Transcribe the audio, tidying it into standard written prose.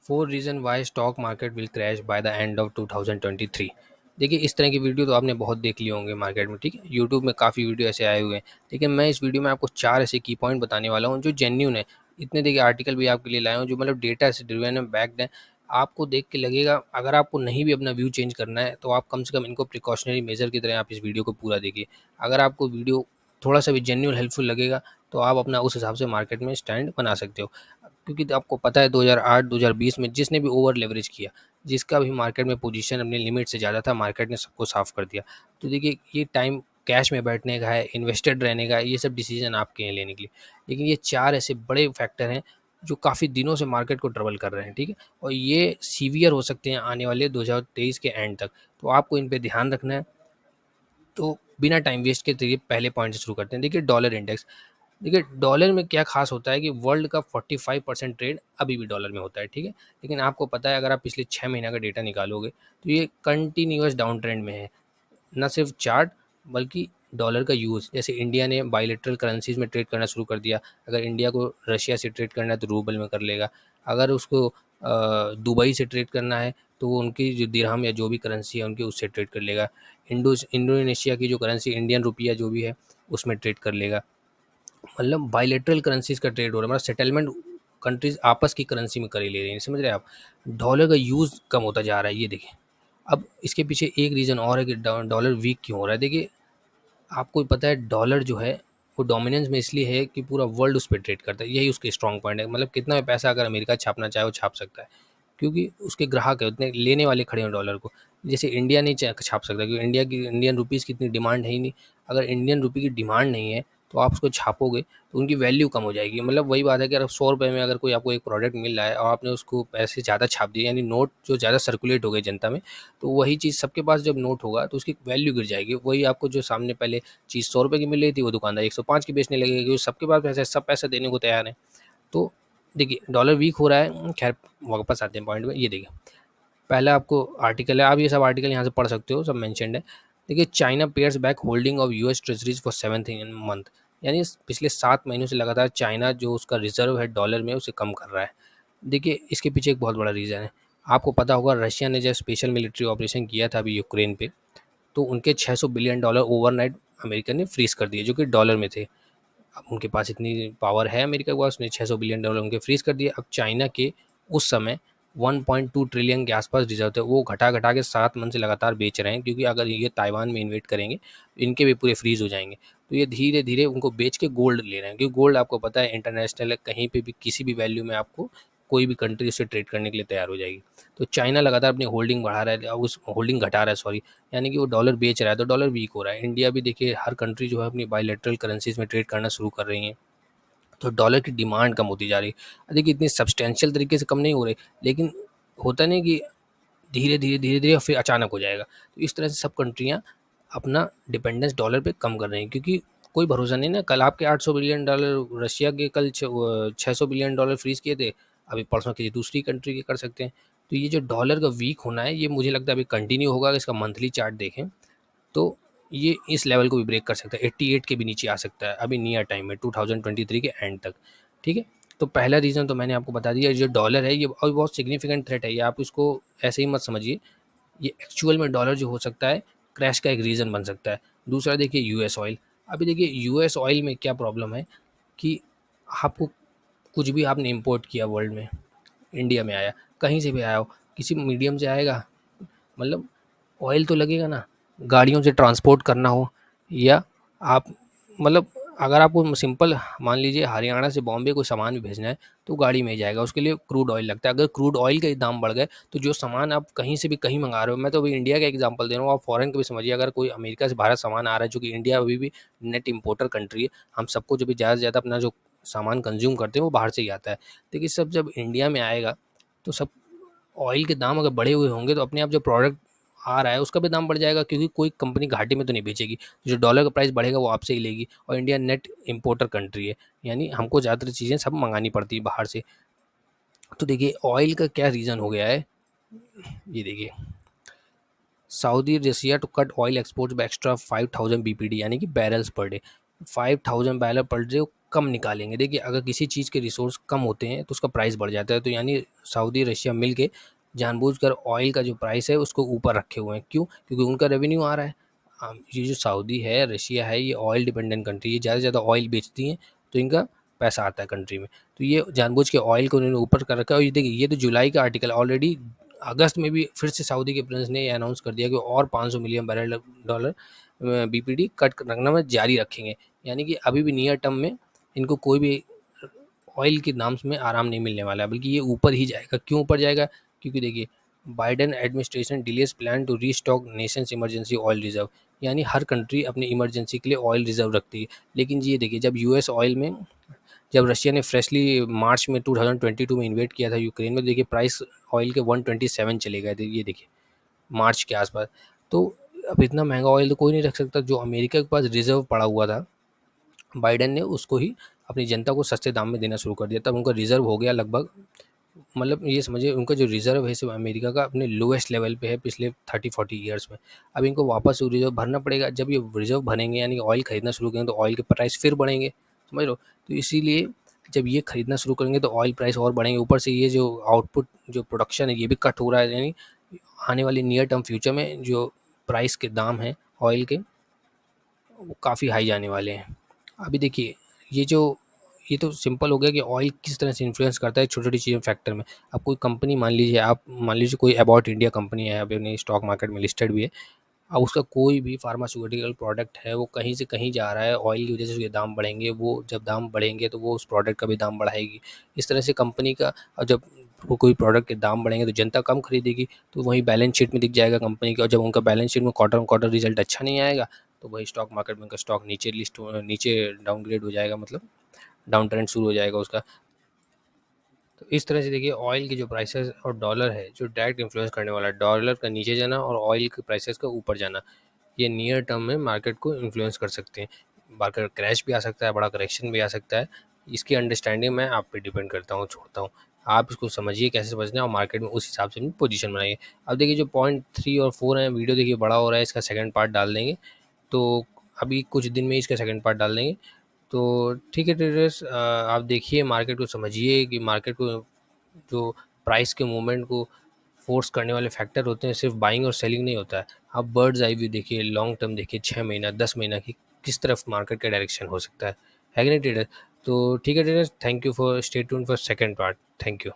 Four reason why stock market will crash by the end of 2023। देखिए, इस तरह की वीडियो तो आपने बहुत देख लिए होंगे मार्केट में, ठीक है। यूट्यूब में काफ़ी वीडियो ऐसे आए हुए हैं, लेकिन मैं इस वीडियो में आपको चार ऐसे की पॉइंट बताने वाला हूँ जो जेन्यून है। इतने देखिए आर्टिकल भी आपके लिए लाया हूँ जो मतलब डेटा से ड्रिवन है, बैक्ड है। आपको देख के लगेगा, अगर आपको नहीं भी अपना व्यू चेंज करना है तो आप कम से कम इनको प्रिकॉशनरी मेजर की तरह आप इस वीडियो को पूरा देखिए। अगर आपको वीडियो थोड़ा सा भी जेन्यून हेल्पफुल लगेगा तो आप अपना उस हिसाब से मार्केट में स्टैंड बना सकते हो। क्योंकि तो आपको पता है 2008 2020 में जिसने भी ओवर लेवरेज किया, जिसका भी मार्केट में पोजीशन अपने लिमिट से ज़्यादा था, मार्केट ने सबको साफ कर दिया। तो देखिए, ये टाइम कैश में बैठने का है, इन्वेस्टेड रहने का है, ये सब डिसीजन आपके हैं लेने के लिए। लेकिन ये चार ऐसे बड़े फैक्टर हैं जो काफ़ी दिनों से मार्केट को ट्रबल कर रहे हैं, ठीक है। और ये सीवियर हो सकते हैं आने वाले 2023 के एंड तक। तो आपको इन पे ध्यान रखना है। तो बिना टाइम वेस्ट के चलिए पहले पॉइंट से शुरू करते हैं। देखिए, डॉलर इंडेक्स। देखिए, डॉलर में क्या खास होता है कि वर्ल्ड का 45% ट्रेड अभी भी डॉलर में होता है, ठीक है। लेकिन आपको पता है, अगर आप पिछले 6 महीना का डेटा निकालोगे तो ये कंटिन्यूअस डाउन ट्रेंड में है। ना सिर्फ चार्ट, बल्कि डॉलर का यूज़, जैसे इंडिया ने बायलैटरल करेंसीज में ट्रेड करना शुरू कर दिया। अगर इंडिया को रशिया से ट्रेड करना है तो रूबल में कर लेगा। अगर उसको दुबई से ट्रेड करना है तो वो उनकी जो दिरहम या जो भी करेंसी है उनकी, उससे ट्रेड कर लेगा। इंडोनेशिया की जो करेंसी इंडियन रुपया जो भी है उसमें ट्रेड कर लेगा। मतलब बायलैटरल करेंसीज का ट्रेड हो रहा है, मतलब सेटलमेंट कंट्रीज आपस की करेंसी में कर ही ले रही हैं, समझ रहे हैं आप। डॉलर का यूज़ कम होता जा रहा है, ये देखिए। अब इसके पीछे एक रीज़न और है कि डॉलर वीक क्यों हो रहा है। देखिए, आपको पता है डॉलर जो है वो डोमिनेंस में इसलिए है कि पूरा वर्ल्ड उस पर ट्रेड करता है, यही उसके स्ट्रॉन्ग पॉइंट है। मतलब कितना भी पैसा अगर अमेरिका छापना चाहे वो छाप सकता है, क्योंकि उसके ग्राहक है, उतने लेने वाले खड़े हैं डॉलर को। जैसे इंडिया नहीं छाप सकता, क्योंकि इंडिया की इंडियन रुपीज़ की इतनी डिमांड है ही नहीं। अगर इंडियन रुपये की डिमांड नहीं है तो आप उसको छापोगे तो उनकी वैल्यू कम हो जाएगी। मतलब वही बात है कि अगर 100 रुपये में अगर कोई आपको एक प्रोडक्ट मिल रहा है और आपने उसको पैसे ज़्यादा छाप दिए, यानी नोट जो ज़्यादा सर्कुलेट हो गए जनता में, तो वही चीज़ सबके पास जब नोट होगा तो उसकी वैल्यू गिर जाएगी। वही आपको जो सामने पहले चीज़ 100 रुपये की मिल रही थी, वो दुकानदार 105 की बेचने लगेगा, क्योंकि सबके पास पैसा है, सब पैसा देने को तैयार है। तो देखिए, डॉलर वीक हो रहा है। खैर, वापस आते हैं पॉइंट में। ये देखिए, पहला आपको आर्टिकल है, आप ये सब आर्टिकल यहाँ से पढ़ सकते हो, सब मेंशन्ड है। देखिए, China pairs back holding of US treasuries for 7th month. यानी पिछले 7 महीनों से लगातार चाइना जो उसका रिजर्व है डॉलर में उसे कम कर रहा है। देखिए, इसके पीछे एक बहुत बड़ा रीज़न है। आपको पता होगा, रशिया ने जब स्पेशल मिलिट्री ऑपरेशन किया था अभी यूक्रेन पे, तो उनके $600 बिलियन ओवरनाइट अमेरिका ने फ्रीज कर दिए, जो कि डॉलर में थे। अब उनके पास इतनी पावर है अमेरिका के पास, उसने $600 बिलियन उनके फ्रीज कर दिए। अब चाइना के उस समय 1.2 ट्रिलियन के आसपास रिजर्व थे, वो घटा घटा के 7 मंथ से लगातार बेच रहे हैं, क्योंकि अगर ये ताइवान में इन्वेट करेंगे तो इनके भी पूरे फ्रीज हो जाएंगे। तो ये धीरे धीरे उनको बेच के गोल्ड ले रहे हैं, क्योंकि गोल्ड आपको पता है इंटरनेशनल है, कहीं पे भी किसी भी वैल्यू में आपको कोई भी कंट्री उससे ट्रेड करने के लिए तैयार हो जाएगी। तो चाइना लगातार अपनी होल्डिंग बढ़ा रहा है, उस होल्डिंग घटा रहा है, सॉरी, यानी कि वो डॉलर बेच रहा है, तो डॉलर वीक हो रहा है। इंडिया भी देखिए, हर कंट्री जो है अपनी बायलैटरल करेंसीज में ट्रेड करना शुरू कर रही है, तो डॉलर की डिमांड कम होती जा रही है। देखिए, इतनी सब्सटेंशियल तरीके से कम नहीं हो रही, लेकिन होता नहीं कि धीरे धीरे फिर अचानक हो जाएगा। तो इस तरह से सब कंट्रियाँ अपना डिपेंडेंस डॉलर पे कम कर रही हैं, क्योंकि कोई भरोसा नहीं ना। कल आपके $800 बिलियन, रशिया के कल $600 बिलियन फ्रीज किए थे, अभी परसों किसी दूसरी कंट्री के कर सकते हैं। तो ये जो डॉलर का वीक होना है, ये मुझे लगता है अभी कंटिन्यू होगा। इसका मंथली चार्ट देखें तो ये इस लेवल को भी ब्रेक कर सकता है, 88 के भी नीचे आ सकता है अभी नियर टाइम में, 2023 के एंड तक, ठीक है। तो पहला रीज़न तो मैंने आपको बता दिया, जो डॉलर है ये और बहुत सिग्निफिकेंट थ्रेट है, ये आप इसको ऐसे ही मत समझिए। ये एक्चुअल में डॉलर जो हो सकता है, क्रैश का एक रीज़न बन सकता है। दूसरा देखिए, यूएस ऑयल। अभी देखिए, यूएस ऑयल में क्या प्रॉब्लम है कि आपको कुछ भी आपने इम्पोर्ट किया वर्ल्ड में, इंडिया में आया, कहीं से भी आया हो, किसी मीडियम से आएगा, मतलब ऑयल तो लगेगा ना। गाड़ियों से ट्रांसपोर्ट करना हो, या आप, मतलब अगर आपको सिंपल मान लीजिए हरियाणा से बॉम्बे कोई सामान भी भेजना है तो गाड़ी में ही जाएगा, उसके लिए क्रूड ऑयल लगता है। अगर क्रूड ऑयल के दाम बढ़ गए तो जो सामान आप कहीं से भी कहीं मंगा रहे हो, मैं तो अभी इंडिया का एग्जांपल दे रहा हूँ, आप फॉरेन का भी समझिए। अगर कोई अमेरिका से भारत सामान आ रहा है, जो कि इंडिया अभी भी नेट इम्पोर्टर कंट्री है, हम सबको जो भी ज़्यादा से ज़्यादा अपना जो सामान कंज्यूम करते हैं वो बाहर से ही आता है। लेकिन सब जब इंडिया में आएगा तो सब ऑयल के दाम अगर बढ़े हुए होंगे तो अपने आप जो प्रोडक्ट आ रहा है उसका भी दाम बढ़ जाएगा, क्योंकि कोई कंपनी घाटे में तो नहीं बेचेगी। जो डॉलर का प्राइस बढ़ेगा वो आपसे ही लेगी, और इंडिया नेट इंपोर्टर कंट्री है, यानी हमको ज़्यादातर चीज़ें सब मंगानी पड़ती है बाहर से। तो देखिए, ऑयल का क्या रीज़न हो गया है, ये देखिए, Saudi Russia to cut oil exports by extra 5000 BPD, यानी कि barrels per day. 5000 barrel per day कम निकालेंगे। देखिए अगर किसी चीज़ के रिसोर्स कम होते हैं तो उसका प्राइस बढ़ जाता है, तो यानी सऊदी रशिया मिल के जानबूझकर ऑयल का जो प्राइस है उसको ऊपर रखे हुए हैं। क्यों? क्योंकि उनका रेवेन्यू आ रहा है। ये जो सऊदी है, रशिया है, ये ऑयल डिपेंडेंट कंट्री है, ज़्यादा से ज़्यादा ऑयल बेचती हैं तो इनका पैसा आता है कंट्री में। तो ये जानबूझ के ऑयल को उन्होंने ऊपर कर रखा है। और ये देखिए, ये तो जुलाई का आर्टिकल, ऑलरेडी अगस्त में भी फिर से सऊदी के प्रिंस ने ये अनाउंस कर दिया कि और 500 million barrel dollar BPD cut रखना में जारी रखेंगे। यानी कि अभी भी नियर टर्म में इनको कोई भी ऑयल के दाम में आराम नहीं मिलने वाला है, बल्कि ये ऊपर ही जाएगा। क्यों ऊपर जाएगा? क्योंकि देखिए, Biden administration delays plan to restock nation's emergency oil reserve. यानी हर कंट्री अपनी इमरजेंसी के लिए ऑयल रिजर्व रखती है, लेकिन ये देखिए, जब यूएस ऑयल में, जब रशिया ने फ्रेशली मार्च में 2022 में इन्वेट किया था यूक्रेन में, देखिए प्राइस ऑयल के 127 चले गए थे, ये देखिए मार्च के आसपास। तो अब इतना महंगा ऑयल तो कोई नहीं रख सकता। जो अमेरिका के पास रिजर्व पड़ा हुआ था, बाइडेन ने उसको ही अपनी जनता को सस्ते दाम में देना शुरू कर दिया। तब उनका रिजर्व हो गया लगभग, मतलब ये समझिए उनका जो रिजर्व है सिर्फ अमेरिका का अपने लोएस्ट लेवल पे है पिछले 30-40 ईयर्स में। अब इनको वापस वो रिजर्व भरना पड़ेगा। जब ये रिजर्व भरेंगे यानी ऑयल खरीदना शुरू करेंगे तो ऑयल के प्राइस फिर बढ़ेंगे, समझ लो। तो इसीलिए जब ये खरीदना शुरू करेंगे तो ऑयल प्राइस और बढ़ेंगे। ऊपर से ये जो आउटपुट, जो प्रोडक्शन है, ये भी कट हो रहा है। यानी आने वाली नियर टर्म फ्यूचर में जो प्राइस के दाम हैं ऑयल के, वो काफ़ी हाई जाने वाले हैं। अभी देखिए, ये जो ये तो सिंपल हो गया कि ऑयल किस तरह से इन्फ्लुएंस करता है छोटी छोटी चीज़ों फैक्टर में। अब कोई कंपनी मान लीजिए, आप मान लीजिए कोई अबाउट इंडिया कंपनी है, अभी अपनी स्टॉक मार्केट में लिस्टेड भी है। अब उसका कोई भी फार्मास्यूटिकल प्रोडक्ट है, वो कहीं से कहीं जा रहा है, ऑयल की वजह से उसके दाम बढ़ेंगे। वो जब दाम बढ़ेंगे तो वो उस प्रोडक्ट का भी दाम बढ़ाएगी। इस तरह से कंपनी का, और जब वो कोई प्रोडक्ट के दाम बढ़ेंगे तो जनता कम खरीदेगी, तो वही बैलेंस शीट में दिख जाएगा कंपनी का। और जब उनका बैलेंस शीट में क्वार्टर क्वार्टर रिजल्ट अच्छा नहीं आएगा, तो वही स्टॉक मार्केट में उनका स्टॉक नीचे नीचे डाउनग्रेड हो जाएगा, मतलब डाउन ट्रेंड शुरू हो जाएगा उसका। तो इस तरह से देखिए, ऑयल की जो प्राइसेस और डॉलर है, जो डायरेक्ट इन्फ्लुएंस करने वाला है, डॉलर का नीचे जाना और ऑयल के प्राइसेस का ऊपर जाना, ये नियर टर्म में मार्केट को इन्फ्लुएंस कर सकते हैं। मार्केट क्रैश भी आ सकता है, बड़ा करेक्शन भी आ सकता है। इसकी अंडरस्टैंडिंग मैं आप पे डिपेंड करता हूँ, छोड़ता हूँ। आप इसको समझिए कैसे समझना है, और मार्केट में उस हिसाब से अपनी पोजीशन बनाइए। अब देखिए, जो पॉइंट 3 और 4 है, वीडियो देखिए बड़ा हो रहा है, इसका सेकंड पार्ट डाल देंगे। तो अभी कुछ दिन में इसका सेकंड पार्ट डाल देंगे। तो ठीक है ट्रेडर्स, आप देखिए, मार्केट को समझिए कि मार्केट को जो प्राइस के मूवमेंट को फोर्स करने वाले फैक्टर होते हैं, सिर्फ बाइंग और सेलिंग नहीं होता है। आप बर्ड्स आई व्यू देखिए, लॉन्ग टर्म देखिए, 6 महीना 10 महीना की किस तरफ मार्केट का डायरेक्शन हो सकता है कि नहीं ट्रेडर। तो ठीक है traders, thank you for stay tuned for second part. Thank you.